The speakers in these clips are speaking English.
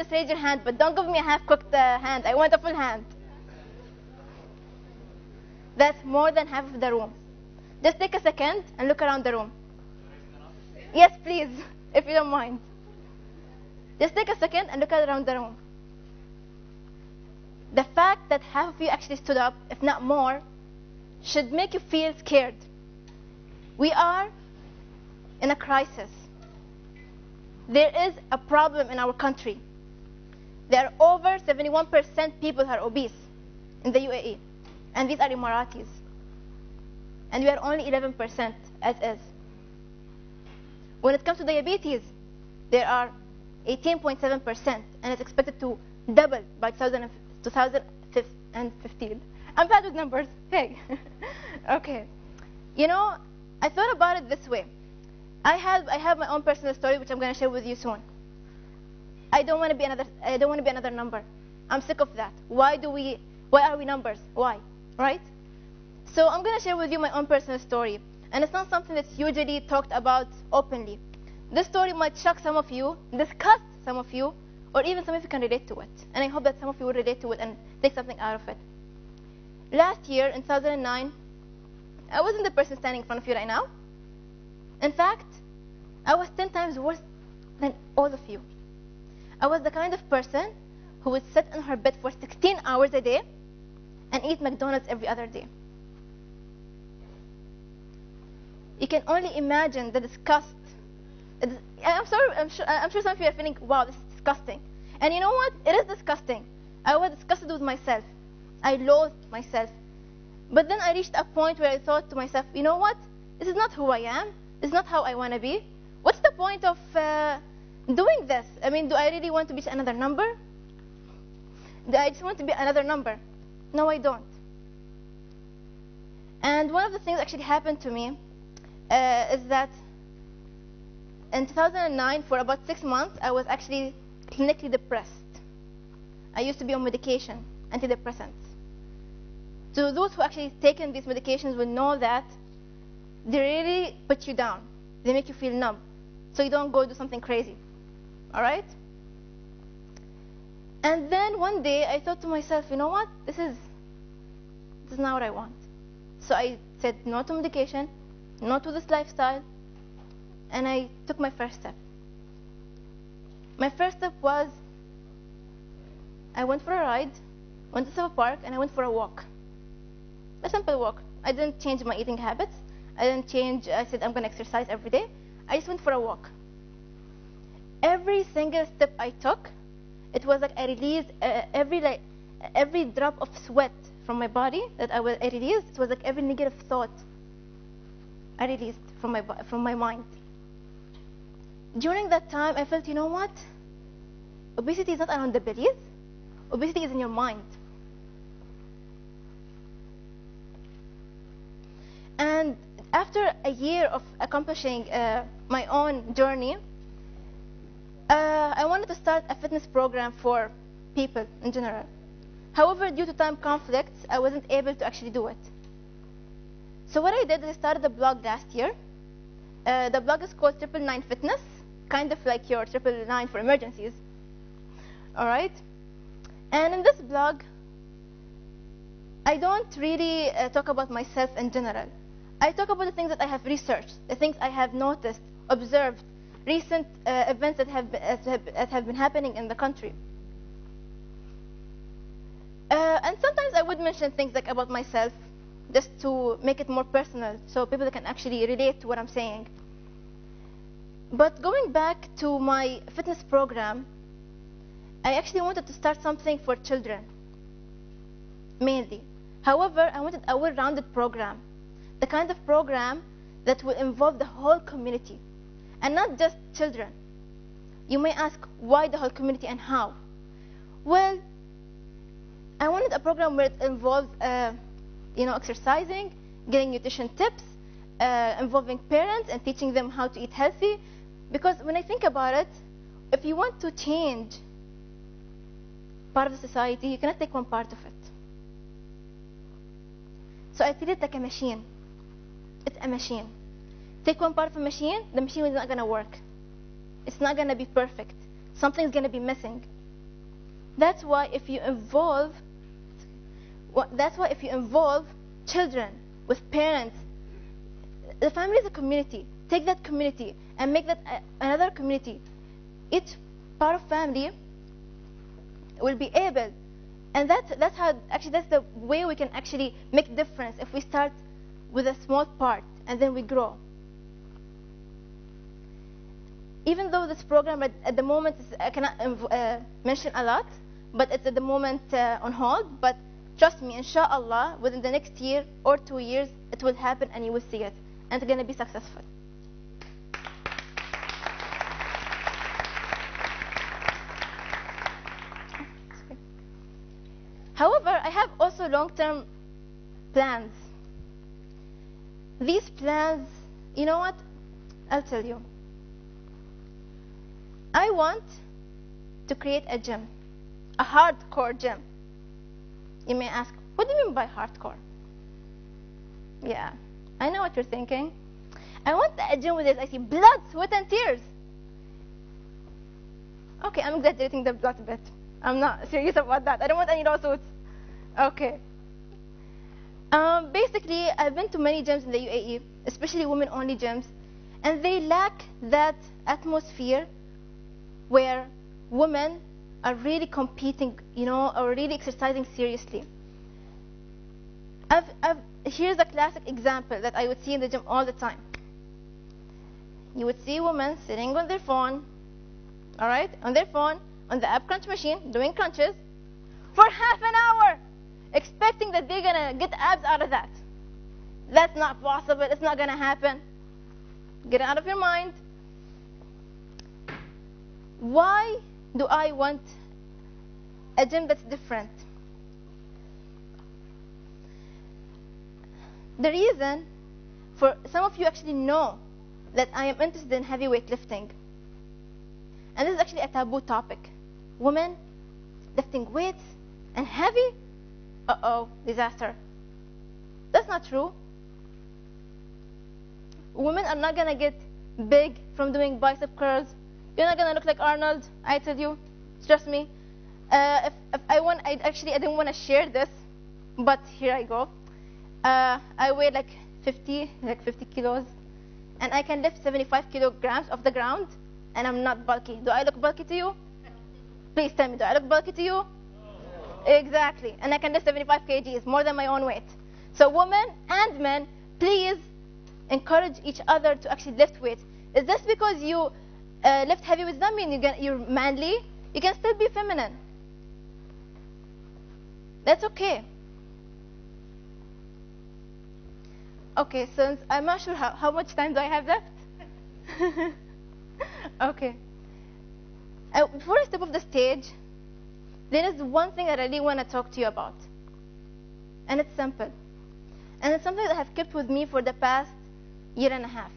just raise your hand, but don't give me a half-cooked hand. I want a full hand. That's more than half of the room. Just take a second and look around the room. Yes, please, if you don't mind. Just take a second and look around the room. The fact that half of you actually stood up, if not more, should make you feel scared. We are in a crisis. There is a problem in our country. There are over 71% people who are obese in the UAE. And these are Emiratis. And we are only 11% as is. When it comes to diabetes, there are 18.7%, and it's expected to double by 2015. I'm bad with numbers. Hey. Okay. You know, I thought about it this way. I have my own personal story, which I'm going to share with you soon. I don't want to be another number. I'm sick of that. Why are we numbers? Why? Right? So I'm going to share with you my own personal story. And it's not something that's usually talked about openly. This story might shock some of you, disgust some of you, or even some of you can relate to it. And I hope that some of you will relate to it and take something out of it. Last year, in 2009, I wasn't the person standing in front of you right now. In fact, I was 10 times worse than all of you. I was the kind of person who would sit in her bed for 16 hours a day and eat McDonald's every other day. You can only imagine the disgust. I'm sure some of you are feeling, wow, this is disgusting. And you know what? It is disgusting. I was disgusted with myself. I loathed myself. But then I reached a point where I thought to myself, you know what? This is not who I am. This is not how I want to be. What's the point of doing this? I mean, do I really want to be another number? Do I just want to be another number? No, I don't. And one of the things that actually happened to me is that in 2009, for about 6 months, I was actually clinically depressed. I used to be on medication, antidepressants. So those who actually taken these medications will know that they really put you down. They make you feel numb, so you don't go do something crazy. All right? And then one day I thought to myself, you know what? This is not what I want. So I said no to medication, no to this lifestyle, and I took my first step. My first step was I went for a ride, went to Silver Park, and I went for a walk. A simple walk. I didn't change my eating habits. I said I'm going to exercise every day. I just went for a walk. Every single step I took, it was like I released every drop of sweat from my body that I released. It was like every negative thought I released from my mind. During that time, I felt, you know what? Obesity is not around the bellies. Obesity is in your mind. And after a year of accomplishing my own journey, I wanted to start a fitness program for people in general. However, due to time conflicts, I wasn't able to actually do it. So what I did is I started a blog last year. The blog is called 999 Fitness, kind of like your 999 for emergencies. All right? And in this blog, I don't really talk about myself in general. I talk about the things that I have researched, the things I have noticed, observed, recent events that have been happening in the country. And sometimes I would mention things like about myself, just to make it more personal, so people can actually relate to what I'm saying. But going back to my fitness program, I actually wanted to start something for children, mainly. However, I wanted a well-rounded program, the kind of program that will involve the whole community, and not just children. You may ask, why the whole community and how? Well, I wanted a program where it involves exercising, getting nutrition tips, involving parents and teaching them how to eat healthy. Because when I think about it, if you want to change part of the society, you cannot take one part of it. So I treat it like a machine. It's a machine. Take one part of a machine, the machine is not going to work. It's not going to be perfect. Something's going to be missing. That's why if you involve children with parents, the family is a community. Take that community and make that another community. Each part of family will be able, and that's the way we can actually make difference if we start with a small part and then we grow. Even though this program at the moment I cannot mention a lot, but it's at the moment on hold. But trust me, inshallah, within the next year or 2 years, it will happen and you will see it, and it's going to be successful. However, I have also long-term plans. These plans, you know what? I'll tell you. I want to create a gym, a hardcore gym. You may ask, what do you mean by hardcore? Yeah, I know what you're thinking. I want a gym with this, I see blood, sweat, and tears. Okay, I'm exaggerating the blood bit. I'm not serious about that. I don't want any lawsuits. Okay. Basically, I've been to many gyms in the UAE, especially women-only gyms, and they lack that atmosphere where women are really competing, or really exercising seriously. Here's a classic example that I would see in the gym all the time. You would see women sitting on their phone, all right, on their phone, on the ab crunch machine, doing crunches for half an hour, expecting that they're going to get abs out of that. That's not possible. It's not going to happen. Get it out of your mind. Why do I want a gym that's different? The reason, for some of you actually know that I am interested in heavy weightlifting. And this is actually a taboo topic. Women lifting weights and heavy? Uh-oh, disaster. That's not true. Women are not going to get big from doing bicep curls. You're not going to look like Arnold, I tell you. Trust me. I didn't want to share this, but here I go. I weigh like 50 kilos, and I can lift 75 kilograms off the ground, and I'm not bulky. Do I look bulky to you? Please tell me, do I look bulky to you? No. Exactly. And I can lift 75 kgs, more than my own weight. So women and men, please encourage each other to actually lift weights. Is this because you lift heavy weights doesn't mean you're manly? You can still be feminine. That's okay. Okay, since I'm not sure how much time do I have left? Okay. Before I step off the stage, there is one thing I really want to talk to you about. And it's simple. And it's something that I have kept with me for the past year and a half.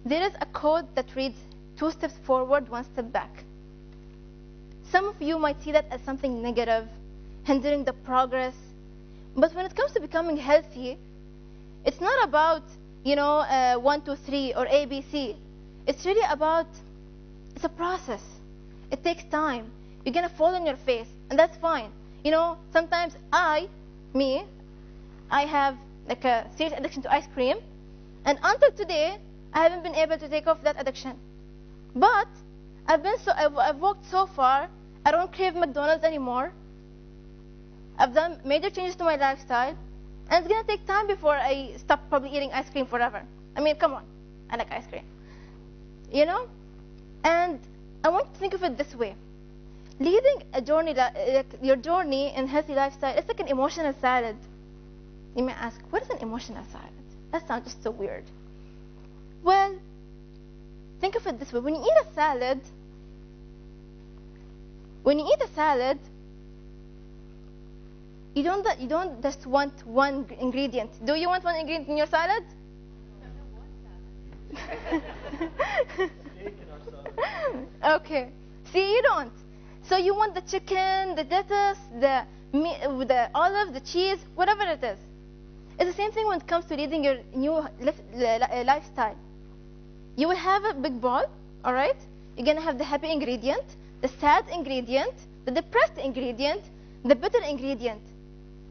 There is a quote that reads, 2 steps forward, 1 step back. Some of you might see that as something negative, hindering the progress. But when it comes to becoming healthy, it's not about, 1, 2, 3 or ABC. It's really about, it's a process. It takes time. You're going to fall on your face, and that's fine. Sometimes I have like a serious addiction to ice cream, and until today, I haven't been able to take off that addiction. But I've walked so far, I don't crave McDonald's anymore. I've done major changes to my lifestyle, and it's going to take time before I stop probably eating ice cream forever. I mean, come on. I like ice cream. And I want you to think of it this way. Leading a journey, your journey in healthy lifestyle, it's like an emotional salad. You may ask, what is an emotional salad? That sounds just so weird. Well, think of it this way. When you eat a salad, you don't just want one ingredient. Do you want one ingredient in your salad? Okay. See, you don't. So you want the chicken, the lettuce, the olive, the cheese, whatever it is. It's the same thing when it comes to leading your new lifestyle. You will have a big bowl, all right? You're going to have the happy ingredient, the sad ingredient, the depressed ingredient, the bitter ingredient.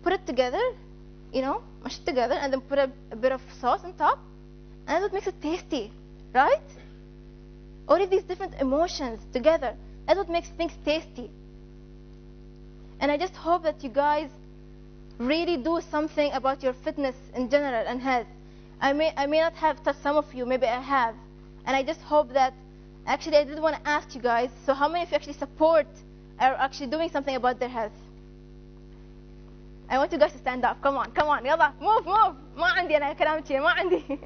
Put it together, you know, mash it together, and then put a bit of sauce on top, and that's what makes it tasty, right? All of these different emotions together, that's what makes things tasty. And I just hope that you guys really do something about your fitness in general and health. I may not have touched some of you, maybe I have. And I just hope that, actually I did want to ask you guys, so how many of you actually support or are actually doing something about their health? I want you guys to stand up. Come on, come on, يلا, move. ما عندي أنا كلام كثير, ما عندي.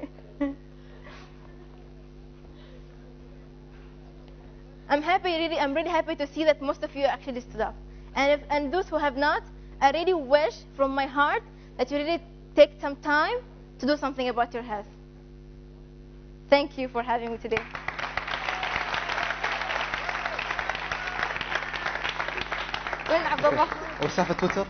I'm really happy to see that most of you actually stood up. And those who have not, I really wish from my heart that you really take some time to do something about your health. Thank you for having me today. وين عبد الله؟ وسالفة تويتر؟